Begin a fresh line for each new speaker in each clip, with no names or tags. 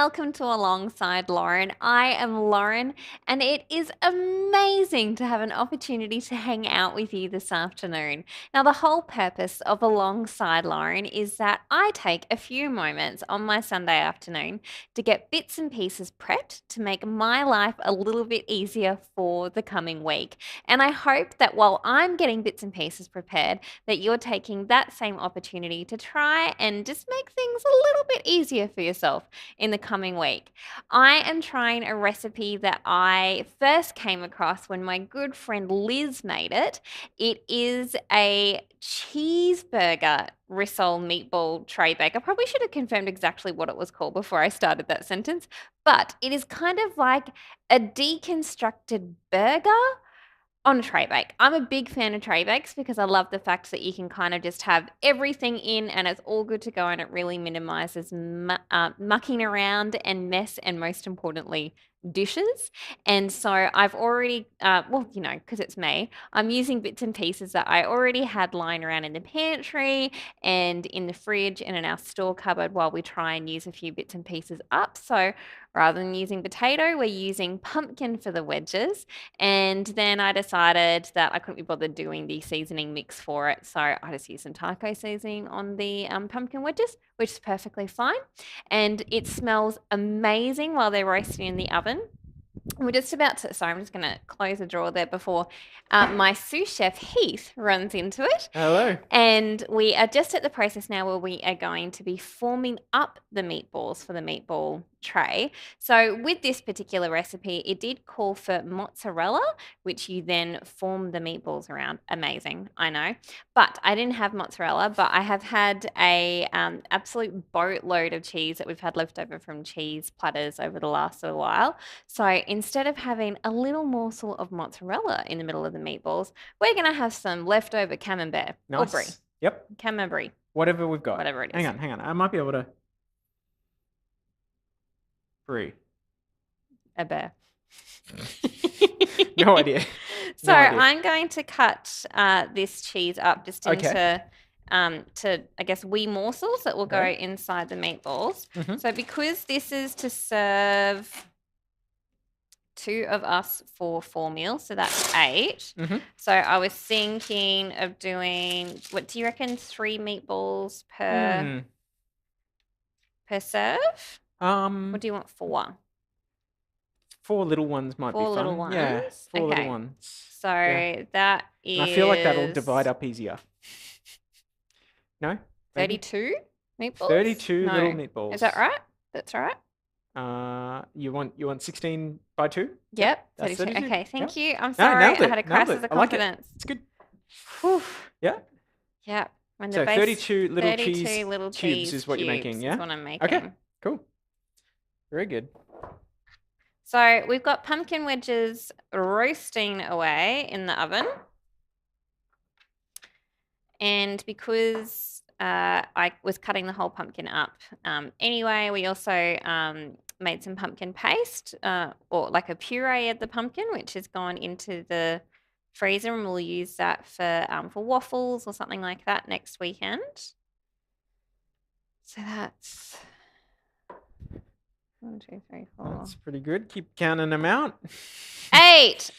welcome to Alongside Lauren. I am Lauren, and it is amazing to have an opportunity to hang out with you this afternoon. Now, the whole purpose of Alongside Lauren is that I take a few moments on my Sunday afternoon to get bits and pieces prepped to make my life a little bit easier for the coming week. And I hope that while I'm getting bits and pieces prepared, that you're taking that same opportunity to try and just make things a little bit easier for yourself in the coming week. I am trying a recipe that I first came across when my good friend Liz made it. It is a cheeseburger rissole meatball tray bake. I probably should have confirmed exactly what it was called before I started that sentence, but it is kind of like a deconstructed burger on a tray bake. I'm a big fan of tray bakes because I love the fact that you can kind of just have everything in and it's all good to go, and it really minimizes mucking around and mess, and most importantly, dishes. And so I've already, because it's me, I'm using bits and pieces that I already had lying around in the pantry and in the fridge and in our store cupboard while we try and use a few bits and pieces up. So rather than using potato, we're using pumpkin for the wedges. And then I decided that I couldn't be bothered doing the seasoning mix for it. So I just used some taco seasoning on the pumpkin wedges, which is perfectly fine. And it smells amazing while they're roasting in the oven. We're just about to, sorry, I'm just going to close the drawer there before my sous chef Heath runs into it.
Hello.
And we are just at the process now where we are going to be forming up the meatballs for the meatball tray. So with this particular recipe, it did call for mozzarella, which you then form the meatballs around. Amazing, I know. But I didn't have mozzarella, but I have had a absolute boatload of cheese that we've had left over from cheese platters over the last little while. So instead of having a little morsel of mozzarella in the middle of the meatballs, we're going to have some leftover camembert or brie.
Nice. Yep.
Camembert,
Whatever we've got.
whatever it is.
Hang on. I might be able to. Brie.
A bear.
No idea.
So
No idea.
I'm going to cut this cheese up just into, I guess, wee morsels that will go
Okay.
inside the meatballs.
Mhm.
So because this is to serve 2 of us for 4 meals, so that's 8.
Mhm.
So I was thinking of doing, what do you reckon, 3 meatballs per serve? Or do you want 4?
4 little ones might be
4
fun.
little
Yeah,
ones?
4
Okay.
little ones.
So
Yeah.
that is.
And I feel like that'll divide up easier. No? Maybe?
32 meatballs?
32
No.
little meatballs.
Is that right? That's right.
You want 16 by 2?
Yep.
That's
32.
32.
Okay, thank
Yep.
you. I'm
No,
sorry.
nailed
I
it.
had a
Nailed
crisis
it.
of
I like it.
confidence.
It's good.
Whew.
Yeah.
Yeah. When the
So
base,
32 little
32
cheese
little
cubes
cheese
is what you're making,
cubes
yeah?
is what I'm making.
Okay. Cool. Very good.
So we've got pumpkin wedges roasting away in the oven. And because I was cutting the whole pumpkin up anyway, we also made some pumpkin paste or like a puree of the pumpkin, which has gone into the freezer, and we'll use that for waffles or something like that next weekend. So that's 1, 2, 3, 4.
That's pretty good. Keep counting them out.
8.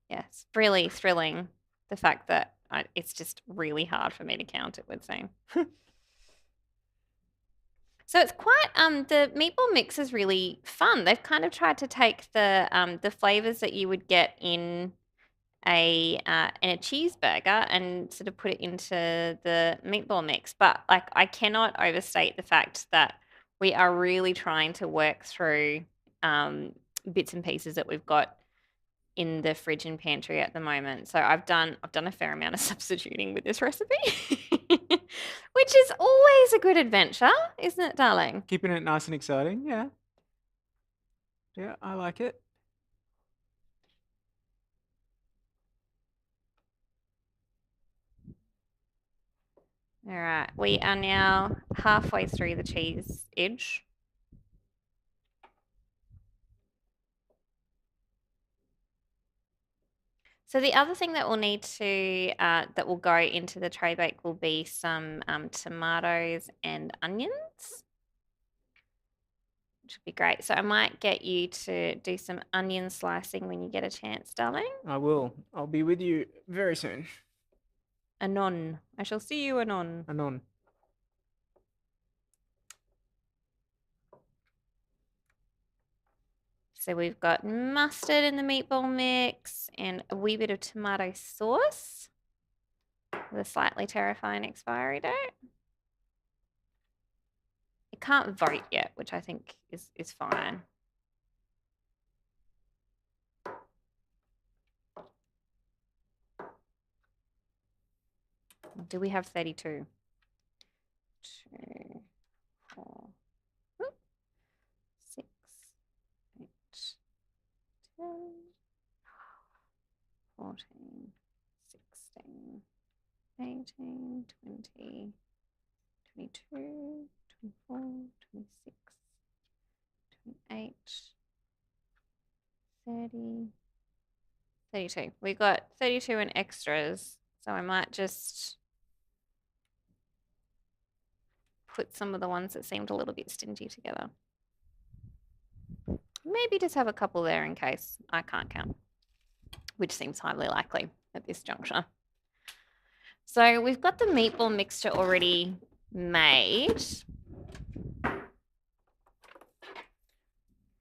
Yeah, it's really thrilling, the fact that it's just really hard for me to count, it would seem. So it's quite the meatball mix is really fun. They've kind of tried to take the flavors that you would get in a cheeseburger and sort of put it into the meatball mix. But like, I cannot overstate the fact that we are really trying to work through bits and pieces that we've got in the fridge and pantry at the moment. So I've done a fair amount of substituting with this recipe, which is always a good adventure, isn't it, darling?
Keeping it nice and exciting. Yeah. Yeah, I like it.
All right, we are now halfway through the cheese edge. So the other thing that we'll need to that will go into the tray bake will be some tomatoes and onions, which would be great. So I might get you to do some onion slicing when you get a chance, darling.
I will. I'll be with you very soon.
Anon. I shall see you anon.
Anon.
So we've got mustard in the meatball mix and a wee bit of tomato sauce with a slightly terrifying expiry date. It can't vote yet, which I think is fine. Do we have 32? 2, 4, 6, 8, 10, 14, 16, 18, 20, 22, 24, 26, 28, 30, 32. We got 32 in extras, so I might just put some of the ones that seemed a little bit stingy together. Maybe just have a couple there in case I can't count, which seems highly likely at this juncture. So we've got the meatball mixture already made.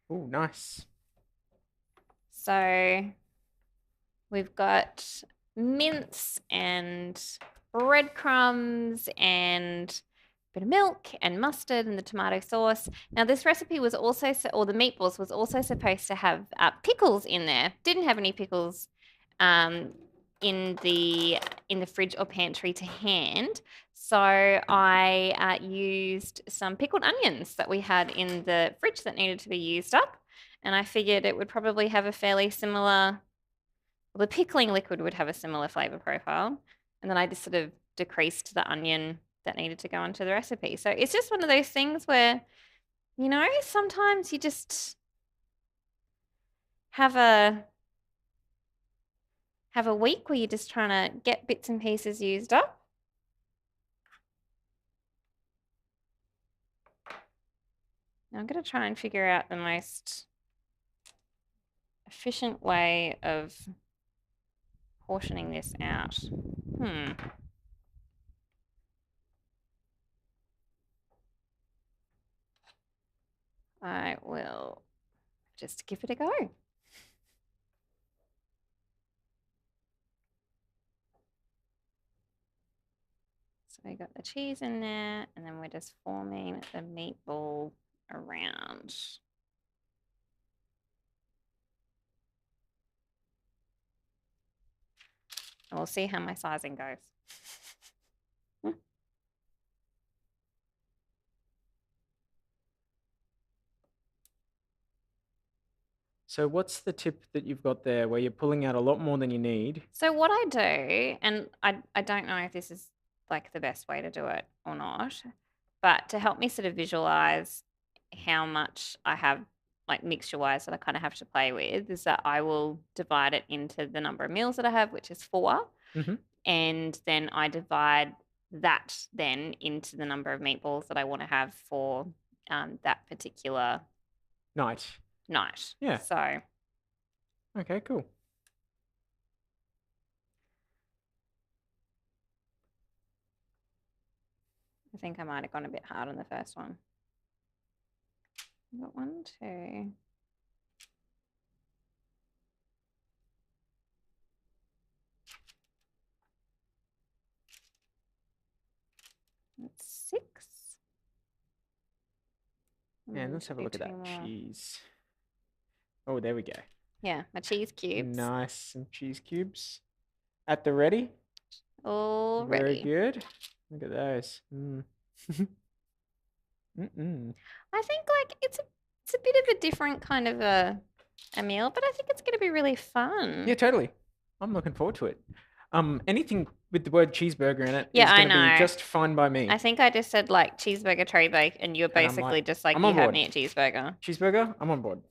Oh, nice.
So we've got mince and breadcrumbs and a bit of milk and mustard and the tomato sauce. Now this recipe was also, or the meatballs was also supposed to have pickles in there. Didn't have any pickles in the fridge or pantry to hand. So I used some pickled onions that we had in the fridge that needed to be used up. And I figured it would probably have a fairly similar, well, the pickling liquid would have a similar flavor profile. And then I just sort of decreased the onion that needed to go into the recipe. So it's just one of those things where, you know, sometimes you just have a week where you're just trying to get bits and pieces used up. Now I'm going to try and figure out the most efficient way of portioning this out. I will just give it a go. So we got the cheese in there, and then we're just forming the meatball around. And we'll see how my sizing goes.
So what's the tip that you've got there where you're pulling out a lot more than you need?
So what I do, and I don't know if this is like the best way to do it or not, but to help me sort of visualize how much I have like mixture wise that I kind of have to play with is that I will divide it into the number of meals that I have, which is 4.
Mm-hmm.
And then I divide that then into the number of meatballs that I want to have for that particular
night. Yeah.
So.
Okay, cool.
I think I might have gone a bit hard on the first one. I've got 1, 2. That's 6.
And let's have a look at that cheese. Oh, there we go.
Yeah, my cheese cubes.
Nice. Some cheese cubes. At the ready.
All
Very
ready.
good. Look at those.
I think like it's a bit of a different kind of a meal, but I think it's going to be really fun.
Yeah, totally. I'm looking forward to it. Anything with the word cheeseburger in it
Yeah,
is going to be just fine by me.
I think I just said like cheeseburger tray bake, and you're basically just like, you have me at cheeseburger.
Cheeseburger, I'm on board.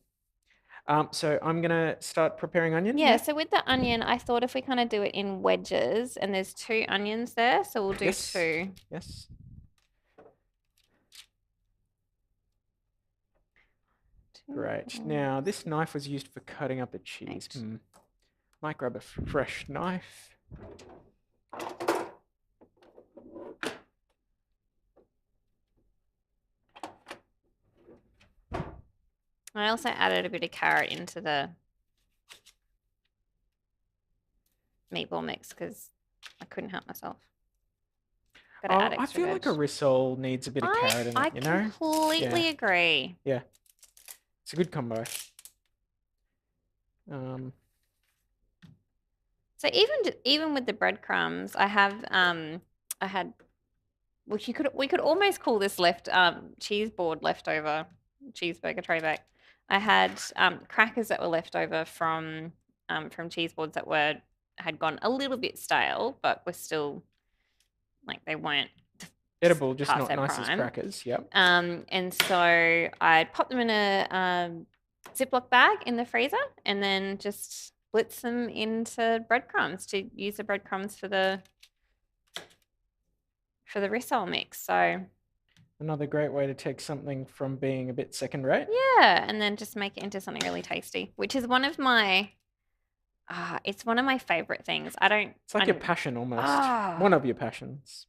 So I'm gonna start preparing onion.
Yeah,
Yeah.
so with the onion, I thought if we kind of do it in wedges, and there's 2 onions there, so we'll do
Yes.
2.
Yes. Great. Now this knife was used for cutting up the cheese. Might grab a fresh knife.
I also added a bit of carrot into the meatball mix because I couldn't help myself. Gotta add
I
extra
feel like a
veg.
rissole needs a bit of carrot in
I
it, you know?
completely
Yeah.
agree.
Yeah. It's a good combo.
So even with the breadcrumbs, I had which we could almost call this cheese board leftover cheeseburger tray back. I had crackers that were left over from cheese boards that had gone a little bit stale, but were still like they weren't
Edible, just
past
not
their
nice as
prime.
crackers. Yep.
And so I popped them in a Ziploc bag in the freezer, and then just blitz them into breadcrumbs to use the breadcrumbs for the rissole mix. So
Another great way to take something from being a bit second rate.
yeah, and then just make it into something really tasty, which is it's one of my favorite things.
It's like your passion almost.
Ah,
One of your passions.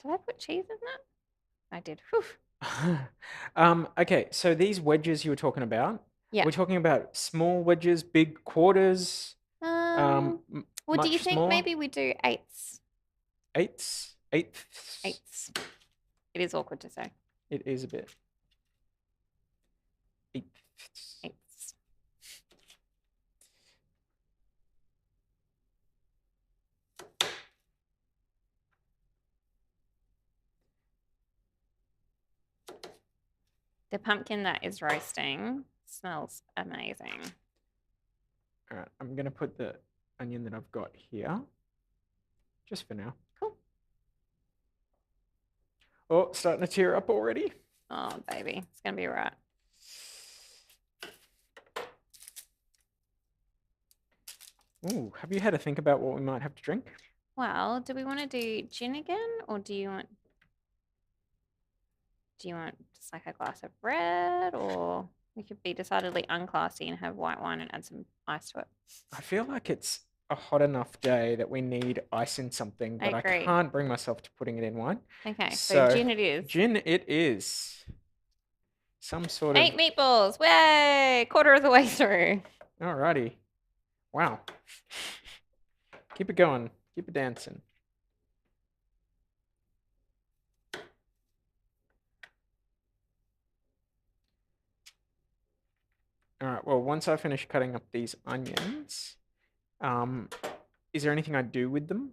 did I put cheese in that? I did. Whew.
Okay, so these wedges you were talking about,
Yeah.
we're talking about small wedges, big quarters,
Well, do you
much
think
smaller,
maybe we do eighths?
eighths.
Eighths. It is awkward to say.
It is a bit. Eighths.
Eighths. The pumpkin that is roasting smells amazing.
All right, I'm gonna put the onion that I've got here, just for now.
Cool.
Oh, starting to tear up already.
Oh, baby. It's going to be right.
Ooh, have you had a think about what we might have to drink?
Well, do we want to do gin again, or do you want just like a glass of red, or we could be decidedly unclassy and have white wine and add some ice to it?
I feel like it's a hot enough day that we need ice in something, but I
agree.
can't bring myself to putting it in wine.
Okay, so gin it is.
Gin it is. Some sort
8
of.
meatballs. Way! Quarter of the way through.
Alrighty. Wow. Keep it going. Keep it dancing. All right. Well, once I finish cutting up these onions, is there anything I do with them?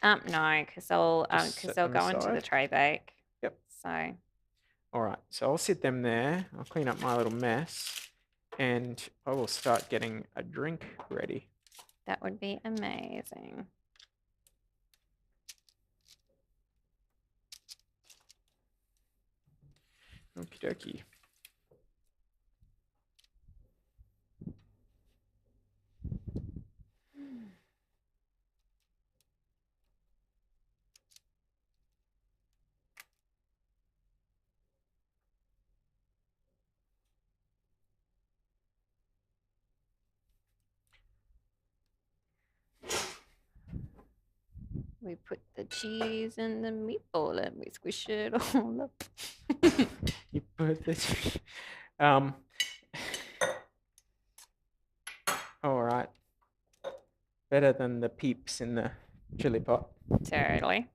No, because they'll
Set
go
them
into the
aside?
tray bake.
Yep.
So
All right. So I'll sit them there. I'll clean up my little mess, and I will start getting a drink ready.
that would be amazing.
Okie dokie.
We put the cheese in the meatball and we squish it all up.
You put this. All right. Better than the peeps in the chili pot.
Totally.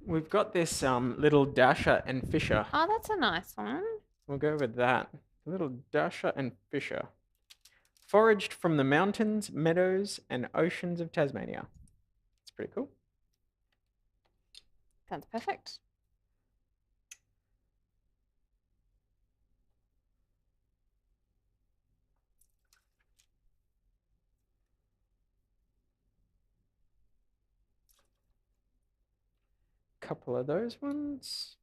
We've got this little Dasher and Fisher.
Oh, that's a nice one.
We'll go with that. Little Dasher and Fisher. Foraged from the mountains, meadows, and oceans of Tasmania. It's pretty cool.
Sounds perfect.
couple of those ones.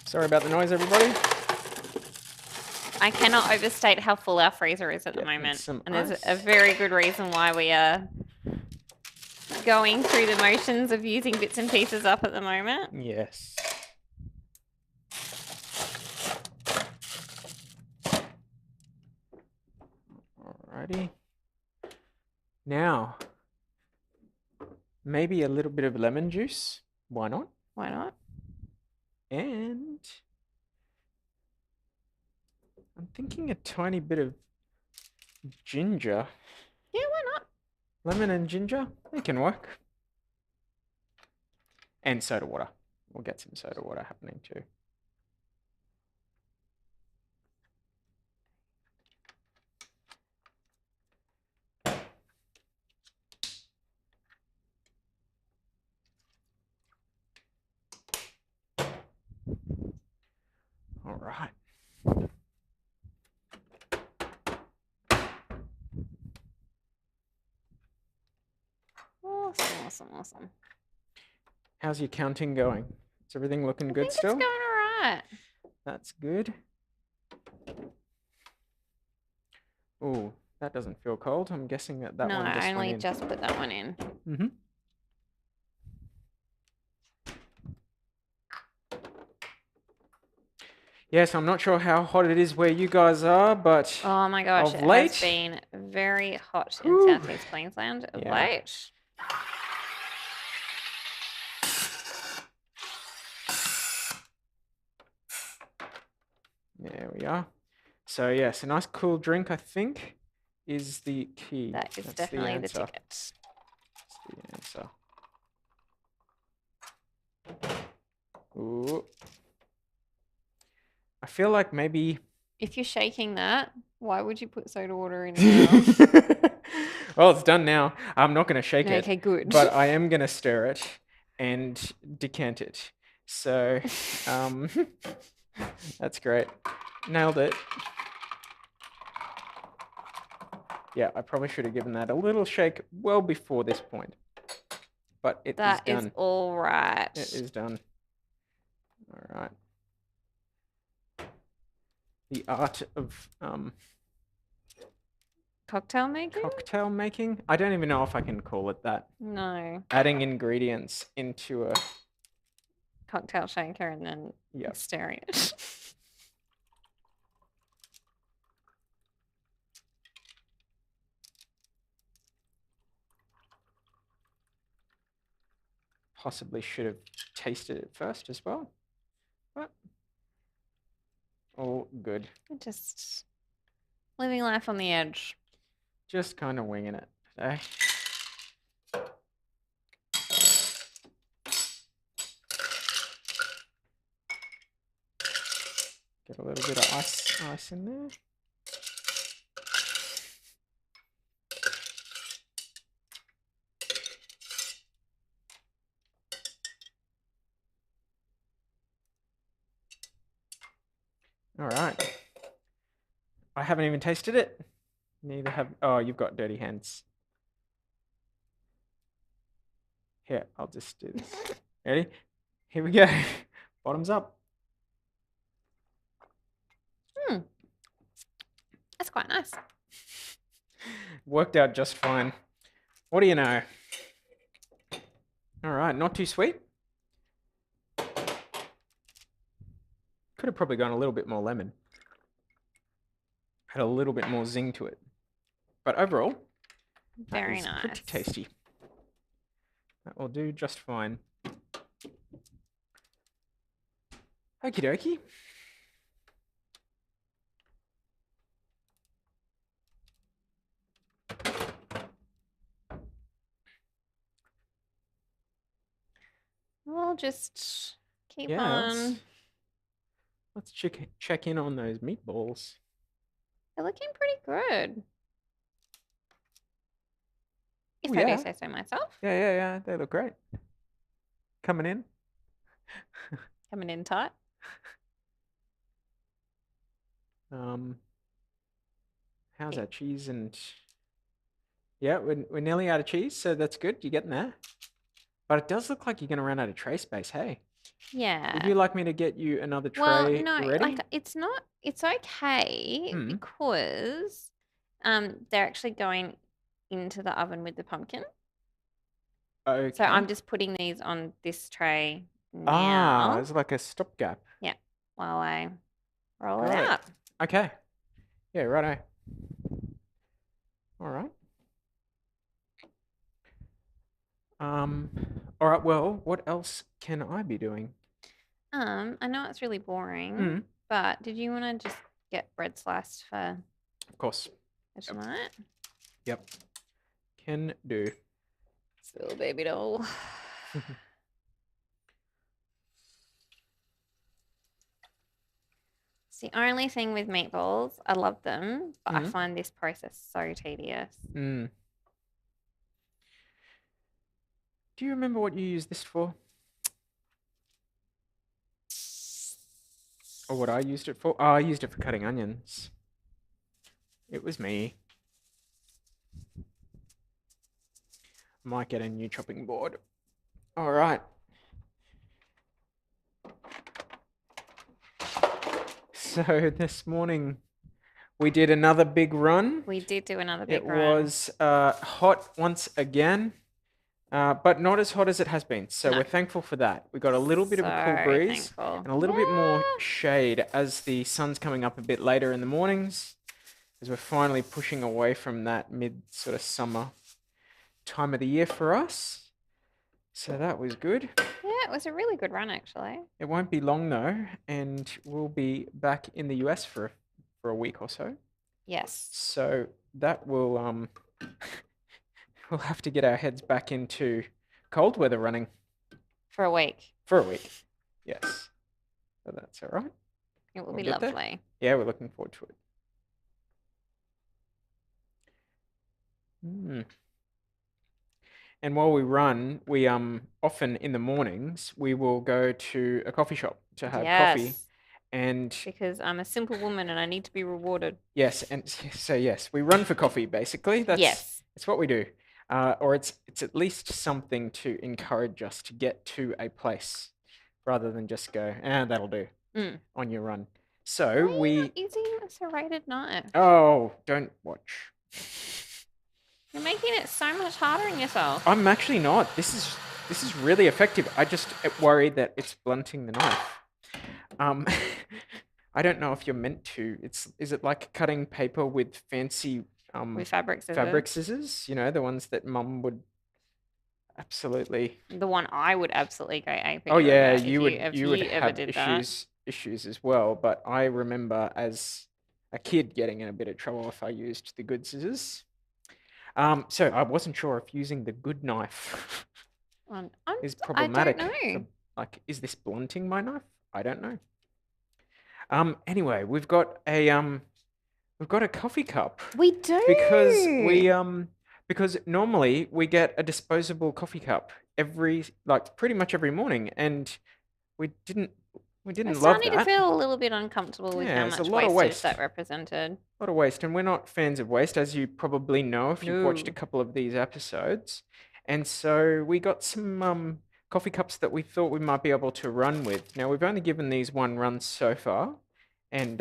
Sorry about the noise, everybody.
I cannot overstate how full our freezer is at the
Getting
moment.
some
And there's
ice.
a very good reason why we are going through the motions of using bits and pieces up at the moment.
Yes. Alrighty. Now, maybe a little bit of lemon juice. Why not?
Why not?
And I'm thinking a tiny bit of ginger.
Yeah, why not?
Lemon and ginger, it can work. And soda water. We'll get some soda water happening too. All right.
Awesome.
How's your counting going? Is everything looking
I
good
think
still?
it's going all right.
That's good. Oh, that doesn't feel cold. I'm guessing that
No,
one just
I only
went in.
just put that one in.
Mm-hmm. Yes, I'm not sure how hot it is where you guys are, but
Oh my gosh,
of
it
late,
has been very hot in
Whew.
Southeast Queensland of
Yeah.
late.
There we are. So yes, a nice cool drink, I think, is the key.
That is
That's
definitely the
answer.
ticket.
That's the answer. Ooh. I feel like maybe.
If you're shaking that, why would you put soda water in now?
Well, it's done now. I'm not going to shake it.
Okay, good.
But I am going to stir it and decant it. So, that's great. Nailed it. Yeah, I probably should have given that a little shake well before this point. But it is
That
done.
is all right.
It is done. All right. The art of
Cocktail making?
cocktail making. I don't even know if I can call it that.
No.
Adding ingredients into a
Cocktail shaker and then
Yep.
stirring it.
Possibly should have tasted it first as well. But all good.
Just living life on the edge.
Just kind of winging it today. Get a little bit of ice in there. All right. I haven't even tasted it. Neither have. Oh, you've got dirty hands. Here, I'll just do this. Ready? Here we go. Bottoms up.
That's quite nice.
Worked out just fine. What do you know? All right, not too sweet. Could have probably gone a little bit more lemon. Had a little bit more zing to it. But overall,
Very
that is
nice.
pretty tasty. That will do just fine. Okie dokie.
We'll just keep
Yes.
on.
Let's check in on those meatballs.
They're looking pretty good.
Oh
if I do
yeah.
say so myself.
Yeah. They look great. Coming in.
Coming in tight.
Um, how's
Yeah.
our cheese and yeah, we're nearly out of cheese, so that's good. You're getting there. But it does look like you're gonna run out of tray space, hey? Would
Yeah.
you like me to get you another
Well,
tray
no, like
ready?
it's not, it's okay
Hmm.
because they're actually going into the oven with the pumpkin. So
Okay.
I'm just putting these on this tray
Ah,
now.
it's like a stopgap.
Yeah, while I roll it
Got it.
out.
Okay. Yeah, righto. All right. Um, all right, well, what else can I be doing?
I know it's really boring,
Hmm.
but did you want to just get bread sliced
Of course.
for
Yep.
tonight?
Yep. Can do.
It's a little baby doll. It's the only thing with meatballs. I love them, but I
Hmm.
find this process so tedious.
Mm. Do you remember what you used this for? Or what I used it for? Oh, I used it for cutting onions. It was me. Might get a new chopping board. All right. So this morning we did another big run.
We did do another
It
big run.
was hot once again, but not as hot as it has been. So
No.
we're thankful for that. We got a little bit of a cool
So
breeze
thankful.
and a little bit more shade as the sun's coming up a bit later in the mornings, as we're finally pushing away from that mid sort of summer time of the year for us. So that was good.
Yeah, it was a really good run actually.
It won't be long though, and we'll be back in the US for a week or so.
Yes.
So that will we'll have to get our heads back into cold weather running
For a week.
for a week. Yes. So that's all right.
It will
We'll
be
get there.
lovely.
Yeah, we're looking forward to it. Mm. And while we run, we often in the mornings we will go to a coffee shop to have coffee.
Yes.
And
Because I'm a simple woman and I need to be rewarded.
yes, and so yes, we run for coffee basically.
Yes.
It's what we do. Or it's at least something to encourage us to get to a place rather than just go, that'll do on your run. So
Why are you not using a serrated knife?
oh, don't watch.
You're making it so much harder on yourself.
I'm actually not. This is really effective. I just worried that it's blunting the knife. I don't know if you're meant to. Is it like cutting paper with fancy
With fabric scissors.
fabric scissors? You know, the ones that mum would absolutely.
The one I would absolutely go aping
Oh yeah,
over
you
if
would
you ever
have
did that.
issues as well. But I remember as a kid getting in a bit of trouble if I used the good scissors. So I wasn't sure if using the good knife is problematic.
I don't know.
Like, is this blunting my knife? I don't know. Anyway, we've got a coffee cup
We do.
because normally we get a disposable coffee cup pretty much every morning, and we didn't
We're
love
starting to
that.
feel a little bit uncomfortable with how
Yeah, it's a
much
lot of
wastage
waste.
that represented.
A lot of waste, and we're not fans of waste, as you probably know if you've watched a
No.
couple of these episodes. And so we got some coffee cups that we thought we might be able to run with. Now we've only given these one run so far, and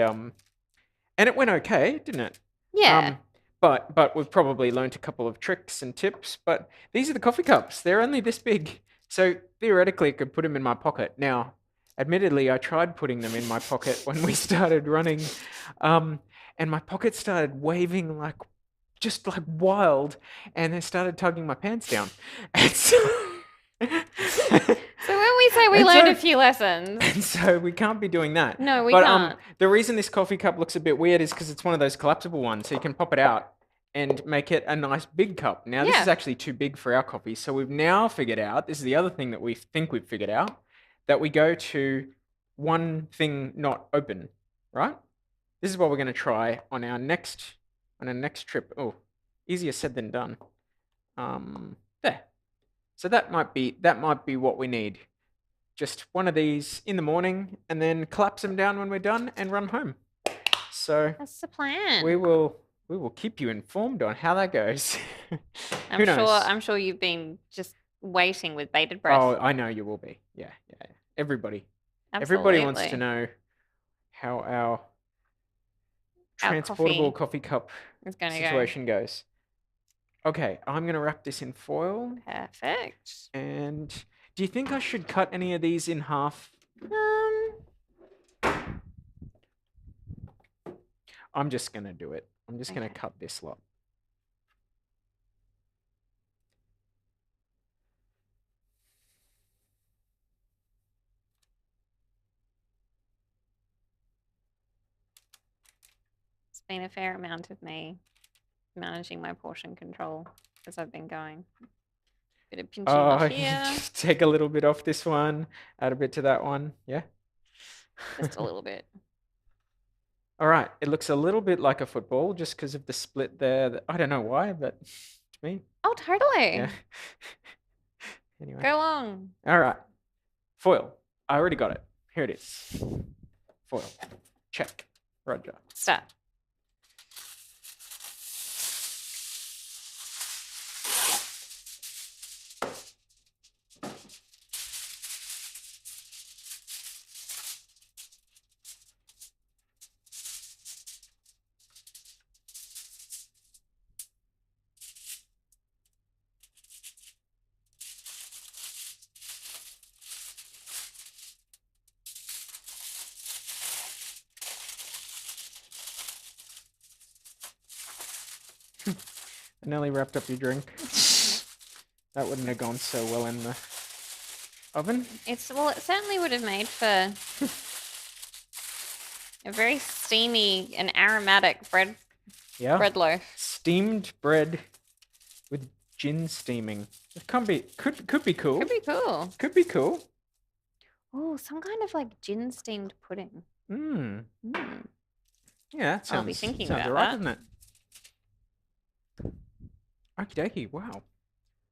it went okay, didn't it?
Yeah.
But we've probably learnt a couple of tricks and tips. But these are the coffee cups. They're only this big, so theoretically I could put them in my pocket. Now, admittedly, I tried putting them in my pocket when we started running, and my pocket started waving just like wild, and they started tugging my pants down. And so,
So when we say we
And
learned
so-
a few lessons,
and so we can't be doing that.
no, we
But
can't.
the reason this coffee cup looks a bit weird is because it's one of those collapsible ones, so you can pop it out and make it a nice big cup. Now this
Yeah.
is actually too big for our coffee, so we've now figured out. This is the other thing that we think we've figured out, that we go to one thing not open, right? This is what we're going to try on our next trip. Oh, easier said than done. There. So that might be what we need. Just one of these in the morning, and then collapse them down when we're done and run home. So
That's the
we
plan.
will we will keep you informed on how that goes.
I'm
Who
sure
knows?
I'm sure you've been just waiting with bated
Oh,
breath.
I know you will be. Yeah, yeah, yeah. Everybody wants to
Absolutely.
know how our
Our
transportable
coffee
coffee cup
is going to go.
situation goes. Okay, I'm gonna wrap this in foil.
Perfect.
And do you think I should cut any of these in half?
Um,
I'm just gonna do it. I'm just gonna
okay.
cut this lot.
It's been a fair amount of me managing my portion control as I've been going. Bit of pinching off here,
Just take a little bit off this one, add a bit to that one. Yeah.
just a little bit.
All right. It looks a little bit like a football just because of the split there. I don't know why, but to me,
Oh,
yeah.
totally.
Anyway.
Go on.
All right. Foil. I already got it. Here it is. Foil. Check. Roger.
Start.
I nearly wrapped up your drink. That wouldn't have gone so well in the oven.
It certainly would have made for a very steamy and aromatic bread
Yeah.
loaf.
Steamed bread with gin steaming. It could be cool.
Could be cool.
Could be cool.
Oh, some kind of like gin steamed pudding.
Mmm.
Mm.
Yeah, that
I'll be
sounds
thinking
sounds
about
alright,
that.
doesn't it? Okie dokie. Wow.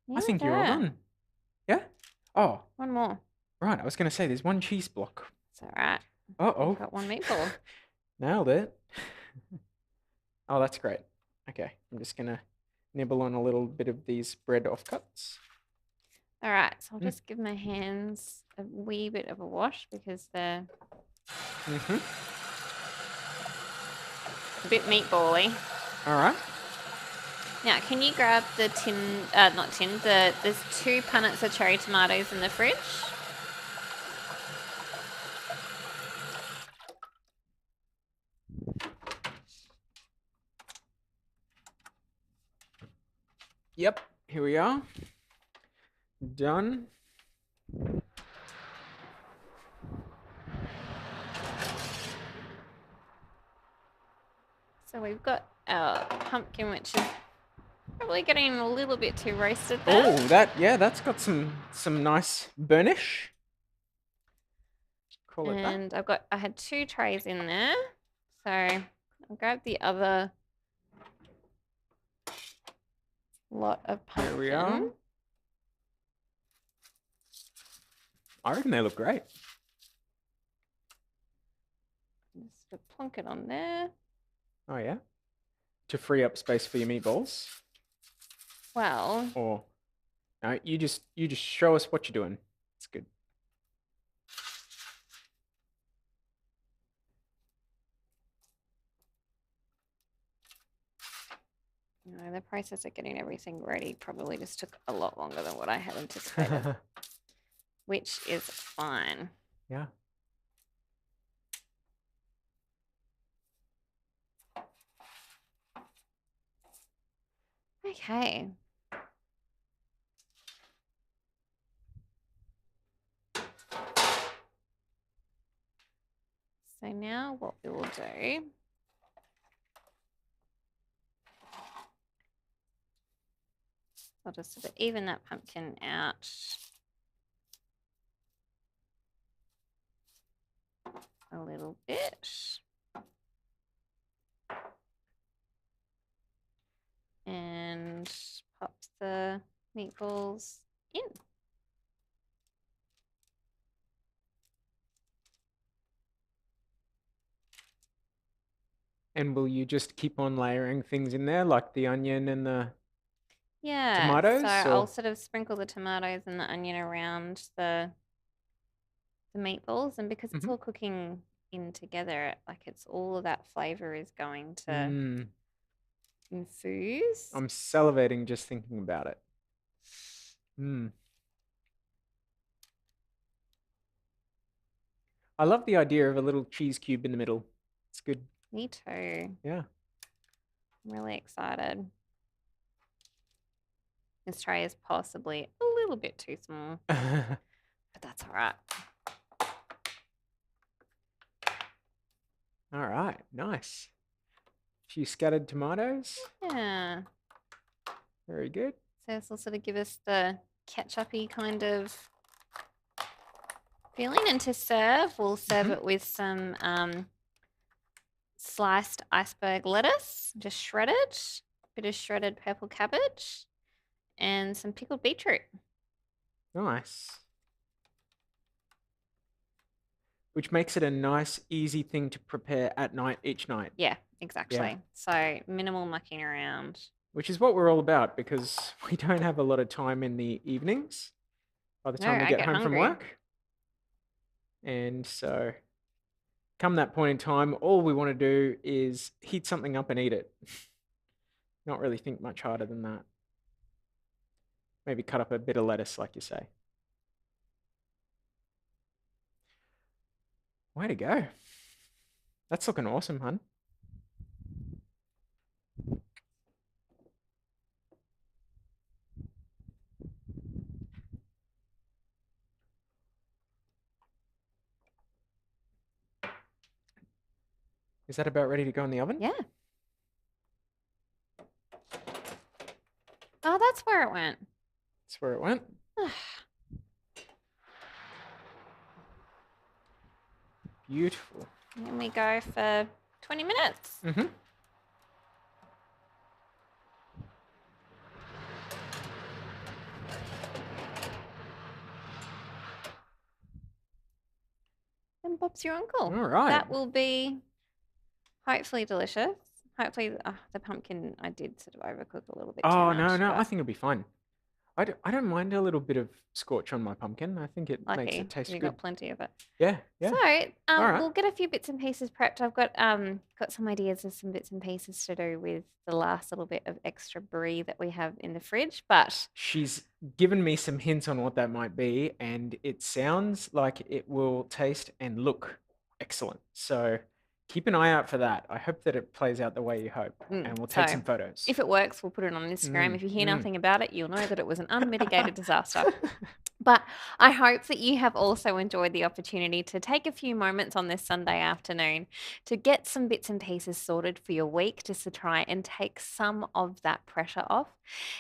I
Yeah,
think you're all
there.
done. Yeah? Oh,
One more.
right. I was going to say there's one cheese block.
It's all right.
Uh-oh.
I've got one meatball.
Nailed it. Oh, that's great. Okay. I'm just going to nibble on a little bit of these bread offcuts.
All right, so I'll just give my hands a wee bit of a wash because they're
Mm-hmm.
a bit meatbally.
All right.
Now, can you grab the there's 2 punnets of cherry tomatoes in the fridge.
Yep. Here we are. Done.
So we've got our pumpkin, which is probably getting a little bit too roasted there.
Oh, that's got some nice burnish. Call it that.
And I had 2 trays in there. So I'll grab the other lot of pumpkin.
There we are. I reckon they look great.
Just plonk it on there.
Oh yeah. To free up space for your meatballs.
Well,
Or no, you just show us what you're doing. It's good.
the process of getting everything ready probably just took a lot longer than what I had anticipated, which is fine.
Yeah.
Okay. So now what we will do I'll just sort of even that pumpkin out a little bit. And pop the meatballs in.
And will you just keep on layering things in there, like the onion and the
Yeah, so
tomatoes,
I'll
or?
sort of sprinkle the tomatoes and the onion around the meatballs, and because it's
Mhm.
all cooking in together, like it's all of that flavor is going to
Mm,
infuse.
I'm salivating just thinking about it. Mm. I love the idea of a little cheese cube in the middle. It's good.
Me too.
Yeah.
I'm really excited. This tray is possibly a little bit too small, but that's all right.
All right. Nice. Few scattered tomatoes.
Yeah.
Very good.
So this will sort of give us the ketchup-y kind of feeling. And to serve, we'll serve
Mhm.
it with some sliced iceberg lettuce, just shredded, bit of shredded purple cabbage, and some pickled beetroot.
Nice. Which makes it a nice, easy thing to prepare at night each night.
Yeah,
Yeah.
exactly. So minimal mucking around.
Which is what we're all about because we don't have a lot of time in the evenings by the
No,
time we
I
get
get
home from
hungry.
work. And so, come that point in time, all we want to do is heat something up and eat it. Not really think much harder than that. Maybe cut up a bit of lettuce, like you say. Way to go. That's looking awesome, hun. Is that about ready to go in the oven?
Yeah. Oh, that's where it went.
That's where it went. Beautiful.
Then we go for 20 minutes.
Mm-hmm.
And Bob's your uncle.
All right.
That will be hopefully delicious. Hopefully, the pumpkin I did sort of overcook a little bit too
Oh, no,
much,
no, I
but
think it'll be fine. I don't mind a little bit of scorch on my pumpkin. I think it makes
lucky
it taste
we
good.
got plenty of it.
Yeah,
So,
yeah. All right.
we'll get a few bits and pieces prepped. I've got some ideas of some bits and pieces to do with the last little bit of extra brie that we have in the fridge, but
She's given me some hints on what that might be, and it sounds like it will taste and look excellent. So keep an eye out for that. I hope that it plays out the way you hope, and we'll take
so
some photos.
if it works, we'll put it on Instagram.
Mm,
If you hear
mm.
nothing about it, you'll know that it was an unmitigated disaster. But I hope that you have also enjoyed the opportunity to take a few moments on this Sunday afternoon to get some bits and pieces sorted for your week just to try and take some of that pressure off.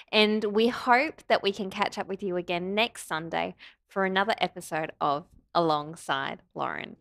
And we hope that we can catch up with you again next Sunday for another episode of Alongside Lauren.